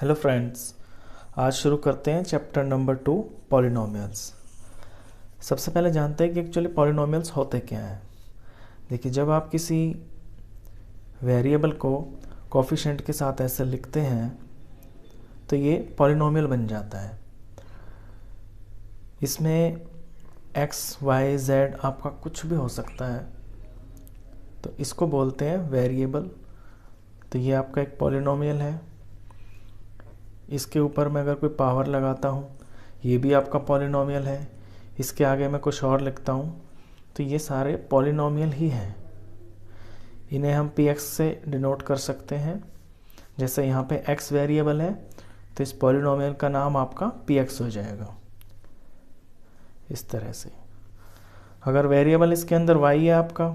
Hello friends, आज शुरू करते हैं चैप्टर नंबर 2 पॉलिनोमियल्स। सबसे पहले जानते हैं कि एक्चुअली पॉलिनोमियल्स होते क्या हैं। देखिए, जब आप किसी वेरिएबल को कोफिशिएंट के साथ ऐसे लिखते हैं तो ये पॉलिनोमियल बन जाता है। इसमें x, y, z आपका कुछ भी हो सकता है, तो इसको बोलते हैं वेरिएबल। तो ये आपका एक पॉलिनोमियल है। इसके ऊपर मैं अगर कोई पावर लगाता हूँ, ये भी आपका पॉलिनोमियल है। इसके आगे मैं कुछ और लिखता हूँ, तो ये सारे पॉलिनोमियल ही हैं। इन्हें हम px से डिनोट कर सकते हैं। जैसे यहाँ पे x वेरिएबल है, तो इस पॉलिनोमियल का नाम आपका px हो जाएगा। इस तरह से अगर वेरिएबल इसके अंदर y है आपका,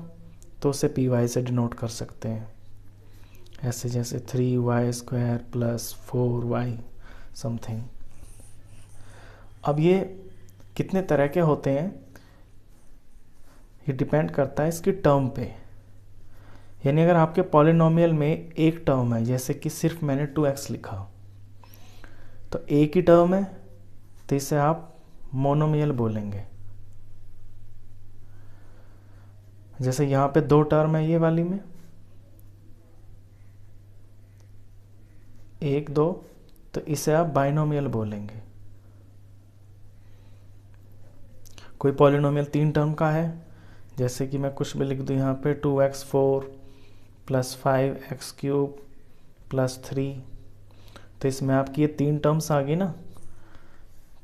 तो उसे py से डिनोट कर सकते हैं। ऐसे जैसे 3y² + 4y समथिंग। अब ये कितने तरह के होते हैं, ये डिपेंड करता है इसकी टर्म पे। यानी अगर आपके पॉलिनोमियल में एक टर्म है, जैसे कि सिर्फ मैंने 2x लिखा, तो एक ही टर्म है, तो इसे आप मोनोमियल बोलेंगे। जैसे यहाँ पे 2 टर्म है, ये वाली में 1, 2, तो इसे आप बाइनोमियल बोलेंगे। कोई पॉलिनोमियल 3 टर्म का है, जैसे कि मैं कुछ भी लिख दूँ यहाँ पे 2x4 + 5x³ + 3, तो इसमें आपकी ये 3 टर्म्स आ गई ना,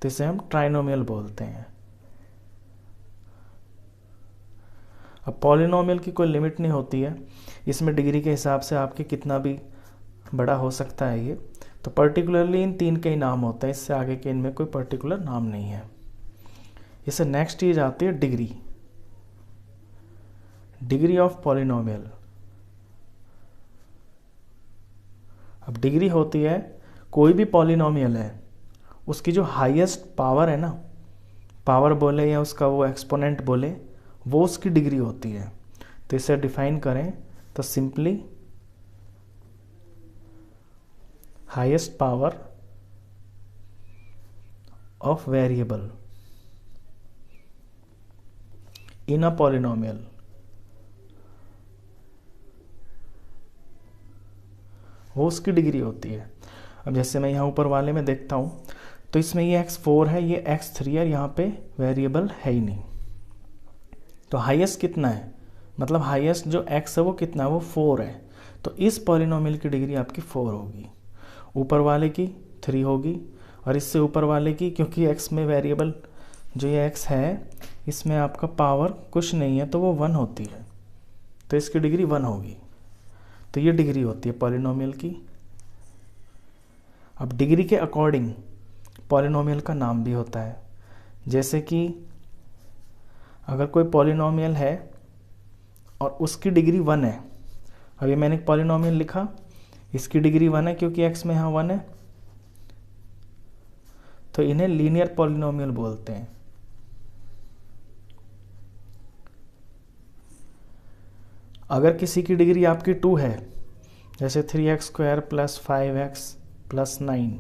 तो इसे हम ट्राइनोमियल बोलते हैं। अब पॉलिनोमियल की कोई लिमिट नहीं होती है, इसमें डिग्री के हिसाब से आपके कितना भी बड़ा हो सकता है ये। तो पर्टिकुलरली इन 3 के ही नाम होते हैं, इससे आगे के इनमें कोई पर्टिकुलर नाम नहीं है। इससे नेक्स्ट चीज आती है डिग्री ऑफ पॉलिनोमियल। अब डिग्री होती है, कोई भी पॉलिनोमियल है उसकी जो हाईएस्ट पावर है ना, पावर बोले या उसका वो एक्सपोनेंट बोले, वो उसकी डिग्री होती है। तो इसे डिफाइन करें तो simply highest power of variable in a polynomial, वो उसकी डिग्री होती है। अब जैसे मैं यहाँ ऊपर वाले में देखता हूँ, तो इसमें ये x4 है, ये x3 है, यहाँ पे वेरिएबल है ही नहीं। तो हाईएस्ट कितना है, मतलब हाईएस्ट जो x है वो कितना है, वो 4 है। तो इस पॉलिनोमियल की डिग्री आपकी 4 होगी। ऊपर वाले की 3 होगी, और इससे ऊपर वाले की, क्योंकि x में वेरिएबल जो ये x है, इसमें आपका पावर कुछ नहीं है, तो वो 1 होती है, तो इसकी डिग्री 1 होगी। तो ये डिग्री होती है पॉलिनोमियल की। अब डिग्री के अकॉर्डिंग पॉलिनोमियल का नाम भी होता है। जैसे कि अगर कोई पॉलिनोमियल है और उसकी डिग्री 1 है, अभी मैंने एक पॉलिनोमियल लिखा, इसकी डिग्री 1 है क्योंकि x में यहाँ 1 है, तो इन्हें लीनियर पॉलिनोमियल बोलते हैं। अगर किसी की डिग्री आपकी 2 है, जैसे 3x² + 5x + 9,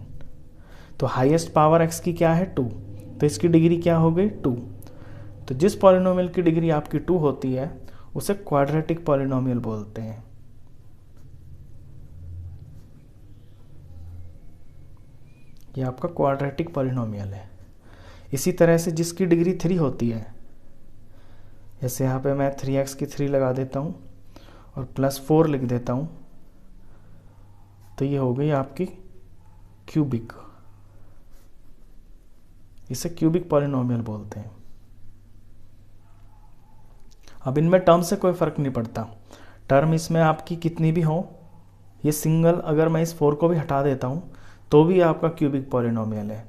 तो हाईएस्ट पावर x की क्या है, 2, तो इसकी डिग्री क्या हो गई, 2। तो जिस पॉलिनोमियल की डिग्री आपकी 2 होती है उसे क्वाड्रेटिक पॉलिनोमियल बोलते हैं। ये आपका क्वाड्रेटिक पॉलिनोमियल है। इसी तरह से जिसकी डिग्री 3 होती है, जैसे यहाँ पे मैं 3x की 3 लगा देता हूँ और +4 लिख देता हूँ, तो ये हो गई आपकी क्यूबिक। इसे क्यूबिक पॉलिनोमियल बोलते हैं। अब इनमें टर्म से कोई फर्क नहीं पड़ता, टर्म इसमें आपकी कितनी भी हो, ये सिंगल, अगर मैं इस 4 को भी हटा देता हूँ तो भी आपका क्यूबिक पॉलिनोमियल है।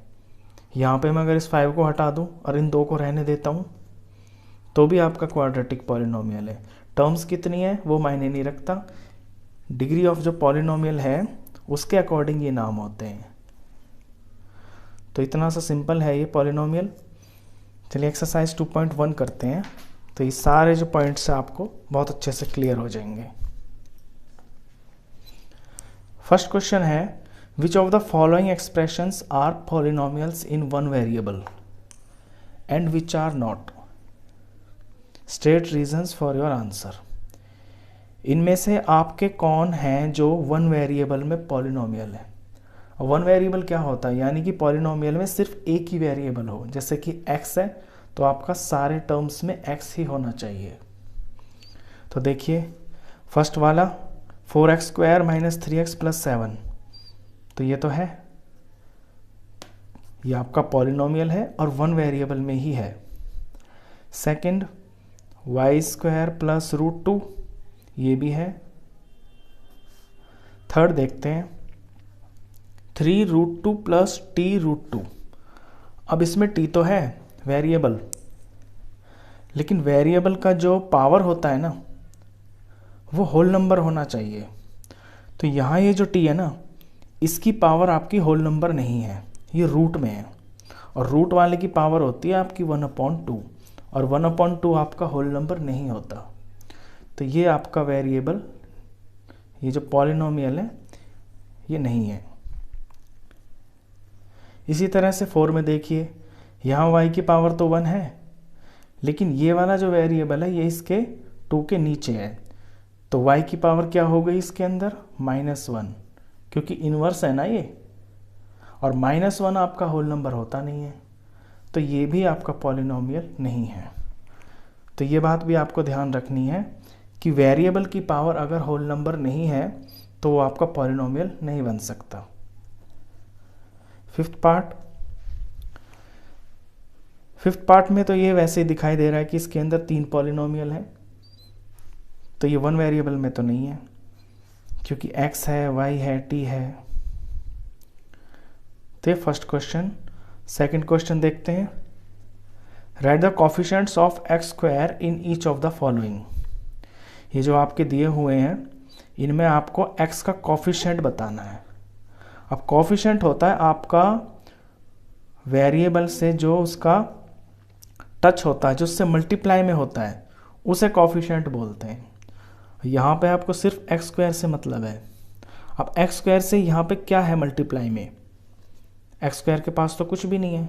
यहाँ पे मैं अगर इस 5 को हटा दूँ और इन 2 को रहने देता हूँ, तो भी आपका क्वाड्रेटिक पॉलिनोमियल है। टर्म्स कितनी है वो मायने नहीं रखता, डिग्री ऑफ जो पॉलिनोमियल है उसके अकॉर्डिंग ये नाम होते हैं। तो इतना सा सिंपल है ये पॉलिनोमियल। चलिए एक्सरसाइज 2.1 करते हैं, तो ये सारे जो पॉइंट्स हैं आपको बहुत अच्छे से क्लियर हो जाएंगे। फर्स्ट क्वेश्चन है, which of the following expressions are polynomials in one variable and which are not, state reasons for your answer. इनमें से आपके कौन हैं जो वन वेरिएबल में पॉलिनोमियल है। वन वेरिएबल क्या होता है, यानी कि पॉलिनोमियल में सिर्फ एक ही वेरिएबल हो, जैसे कि x है तो आपका सारे टर्म्स में x ही होना चाहिए। तो देखिए फर्स्ट वाला 4x² - 3x + 7, तो ये तो है, ये आपका पॉलिनोमियल है और वन वेरिएबल में ही है। सेकंड y² + √2, ये भी है। थर्ड देखते हैं 3√2 + t√2। अब इसमें t तो है वेरिएबल, लेकिन वेरिएबल का जो पावर होता है ना वो होल नंबर होना चाहिए। तो यहाँ ये जो t है ना, इसकी पावर आपकी होल नंबर नहीं है, ये रूट में है, और रूट वाले की पावर होती है आपकी 1/2, और 1/2 आपका होल नंबर नहीं होता। तो ये आपका वेरिएबल, ये जो पॉलिनोमियल है ये नहीं है। इसी तरह से 4 में देखिए, यहाँ y की पावर तो 1 है, लेकिन ये वाला जो वेरिएबल है ये इसके 2 के नीचे है, तो y की पावर क्या हो गई इसके अंदर -1, क्योंकि इन्वर्स है ना ये, और -1 आपका होल नंबर होता नहीं है, तो ये भी आपका पॉलिनोमियल नहीं है। तो ये बात भी आपको ध्यान रखनी है कि वेरिएबल की पावर अगर होल नंबर नहीं है तो वो आपका पॉलिनोमियल नहीं बन सकता। फिफ्थ पार्ट में तो ये वैसे ही दिखाई दे रहा है कि इसके अंदर 3 पॉलिनोमियल है, तो ये वन वेरिएबल में तो नहीं है, क्योंकि x है, y है, t है। तो ये फर्स्ट क्वेश्चन। सेकंड क्वेश्चन देखते हैं, right the coefficients of x² in each of the following. ये जो आपके दिए हुए हैं इनमें आपको x का कोफिशिएंट बताना है। अब कोफिशिएंट होता है आपका वेरिएबल से जो उसका टच होता है, जो उससे मल्टीप्लाई में होता है, उसे कोफिशिएंट बोलते हैं। यहाँ पे आपको सिर्फ x² से मतलब है। अब x² से यहाँ पे क्या है मल्टीप्लाई में, x² के पास तो कुछ भी नहीं है,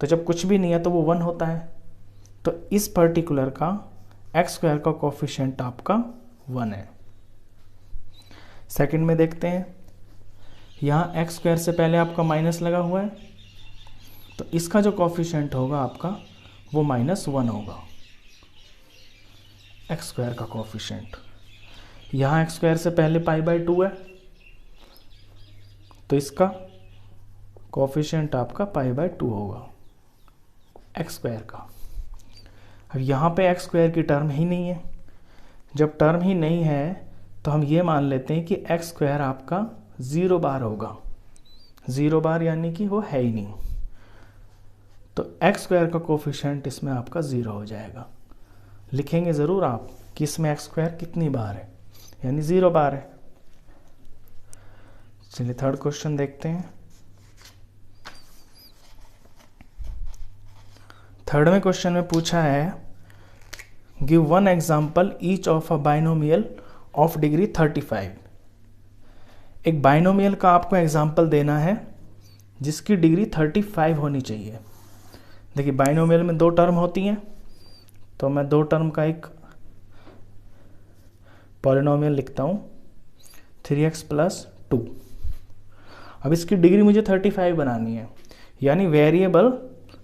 तो जब कुछ भी नहीं है तो वो 1 होता है, तो इस पर्टिकुलर का x² का कोफिशिएंट आपका 1 है। सेकंड में देखते हैं, यहाँ x² से पहले आपका माइनस लगा हुआ है, तो इसका जो कोफिशिएंट होगा आपका वो -1 होगा, x² का कोफिशिएंट। यहाँ x² से पहले π/2 है, तो इसका कोफिशिएंट आपका π/2 होगा x² का। अब यहाँ पे x² की टर्म ही नहीं है, जब टर्म ही नहीं है तो हम ये मान लेते हैं कि x² आपका 0 बार होगा। 0 बार यानी कि वो है ही नहीं, तो x² का कोफिशिएंट इसमें आपका 0 हो जाएगा। लिखेंगे ज़रूर आप कि इसमें x² कितनी बार है, यानी 0 बार है। चलिए थर्ड क्वेश्चन देखते हैं। थर्ड में क्वेश्चन में पूछा है, give one example each of a binomial of degree 35। एक बाइनोमियल का आपको एग्जाम्पल देना है जिसकी डिग्री 35 होनी चाहिए। देखिए बाइनोमियल में 2 टर्म होती हैं, तो मैं 2 टर्म का एक पॉलिनोमियल लिखता हूँ 3x + 2। अब इसकी डिग्री मुझे 35 बनानी है, यानी वेरिएबल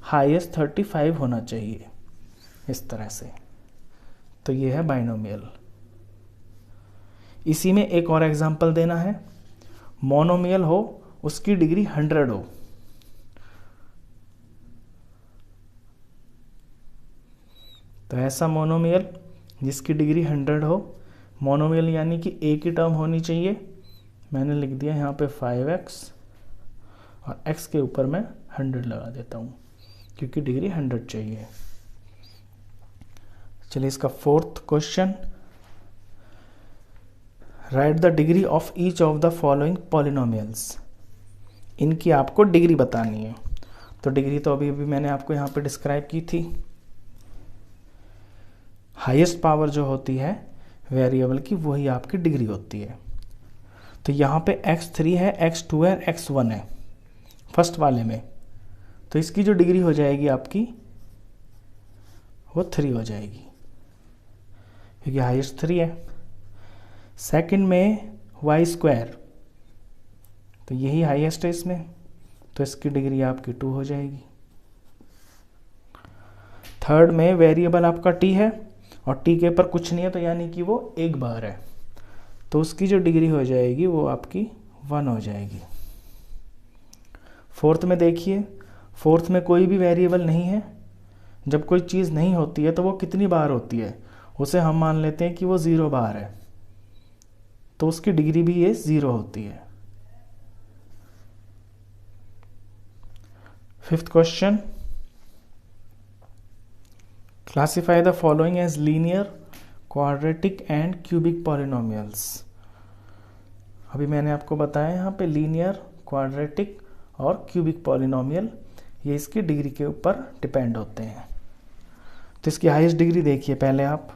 हाईएस्ट 35 होना चाहिए, इस तरह से। तो ये है बाइनोमियल। इसी में एक और एग्जांपल देना है, मोनोमियल हो, उसकी डिग्री 100 हो। तो ऐसा मोनोमियल जिसकी डिग्री 100 हो, मोनोमियल यानी कि एक ही टर्म होनी चाहिए। मैंने लिख दिया यहाँ पे 5x और x के ऊपर मैं 100 लगा देता हूँ, क्योंकि डिग्री 100 चाहिए। चलिए इसका fourth question, right the degree of each of the following polynomials. इनकी आपको डिग्री बतानी है। तो डिग्री तो अभी मैंने आपको यहाँ पे डिस्क्राइब की थी। हाईएस्ट पावर जो होती है वेरिएबल की, वही आपकी डिग्री होती है। तो यहाँ पे x3 है, x2 है, x1 है फर्स्ट वाले में, तो इसकी जो डिग्री हो जाएगी आपकी वो 3 हो जाएगी क्योंकि हाईएस्ट 3 है। सेकंड में y², तो यही हाईएस्ट है इसमें, तो इसकी डिग्री आपकी 2 हो जाएगी। थर्ड में वेरिएबल आपका t है और t के ऊपर कुछ नहीं है, तो यानी कि वो एक बार है, तो उसकी जो डिग्री हो जाएगी वो आपकी 1 हो जाएगी। फोर्थ में देखिए, फोर्थ में कोई भी वेरिएबल नहीं है। जब कोई चीज़ नहीं होती है तो वो कितनी बार होती है, उसे हम मान लेते हैं कि वो 0 बार है, तो उसकी डिग्री भी ये 0 होती है। Fifth question, classify the following as linear, quadratic and cubic polynomials. अभी मैंने आपको बताया यहाँ पे लीनियर, क्वाड्रेटिक और क्यूबिक पॉलिनोमियल ये इसकी डिग्री के ऊपर डिपेंड होते हैं। तो इसकी हाईएस्ट डिग्री देखिए पहले आप,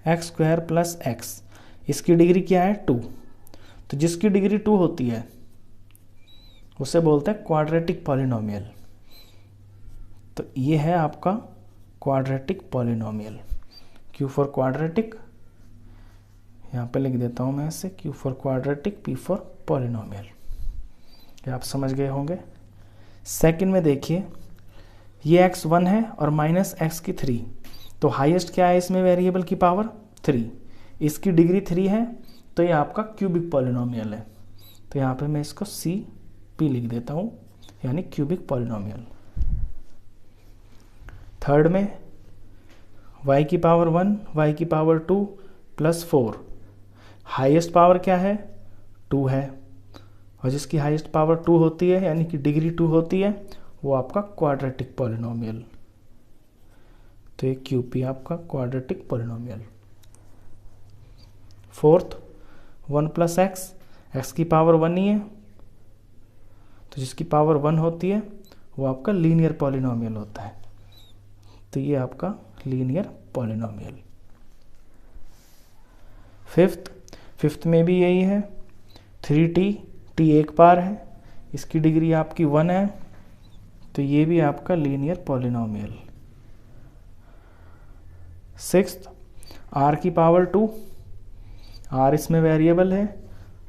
x² + x, इसकी डिग्री क्या है 2, तो जिसकी डिग्री 2 होती है उसे बोलते हैं क्वाड्रेटिक पॉलिनोमियल। तो ये है आपका quadratic polynomial. Q for quadratic, यहाँ पे लिख देता हूँ मैं इसे, Q for quadratic, P for polynomial, ये आप समझ गए होंगे। सेकंड में देखिए, ये x1 है और -x3, तो हाईएस्ट क्या है इसमें वेरिएबल की पावर 3, इसकी डिग्री 3 है, तो ये आपका क्यूबिक पॉलिनोमियल है। तो यहाँ पे मैं इसको CP लिख देता हूँ, यानी क्यूबिक पॉलिनोमियल। थर्ड में y की पावर 1, y की पावर 2 + 4, हाईएस्ट पावर क्या है 2 है, और जिसकी हाईएस्ट पावर 2 होती है यानी कि डिग्री 2 होती है वो आपका क्वाड्रेटिक पॉलिनोमियल। तो ये QP आपका quadratic polynomial. Fourth 1 + x, x की पावर 1 ही है, तो जिसकी पावर 1 होती है वो आपका लीनियर पॉलिनोमियल होता है। तो ये आपका लीनियर पॉलिनोमियल। फिफ्थ में भी यही है, 3t, t एक बार है, इसकी डिग्री आपकी 1 है, तो ये भी आपका लीनियर पॉलिनोमियल। सिक्स्थ, r की पावर 2, r इसमें वेरिएबल है,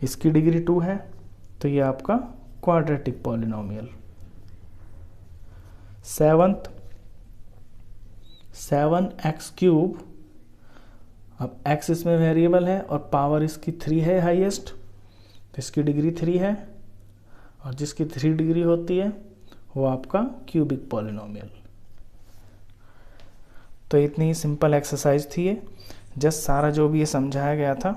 इसकी डिग्री 2 है, तो ये आपका क्वाड्रेटिक पॉलिनोमियल। सेवंथ, 7x³, अब x इसमें वेरिएबल है और पावर इसकी 3 है हाईएस्ट, तो इसकी डिग्री 3 है, और जिसकी 3 डिग्री होती है वो आपका क्यूबिक पॉलिनोमियल। तो इतनी ही सिंपल एक्सरसाइज थी ये, जस्ट सारा जो भी ये समझाया गया था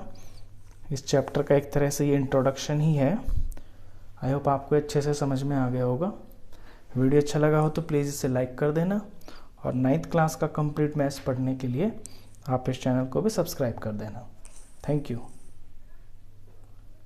इस चैप्टर का एक तरह से ये इंट्रोडक्शन ही है। आई होप आपको अच्छे से समझ में आ गया होगा। वीडियो अच्छा लगा हो तो प्लीज़ इसे लाइक कर देना, और 9th क्लास का कंप्लीट मैथ्स पढ़ने के लिए आप इस चैनल को भी सब्सक्राइब कर देना। Thank you.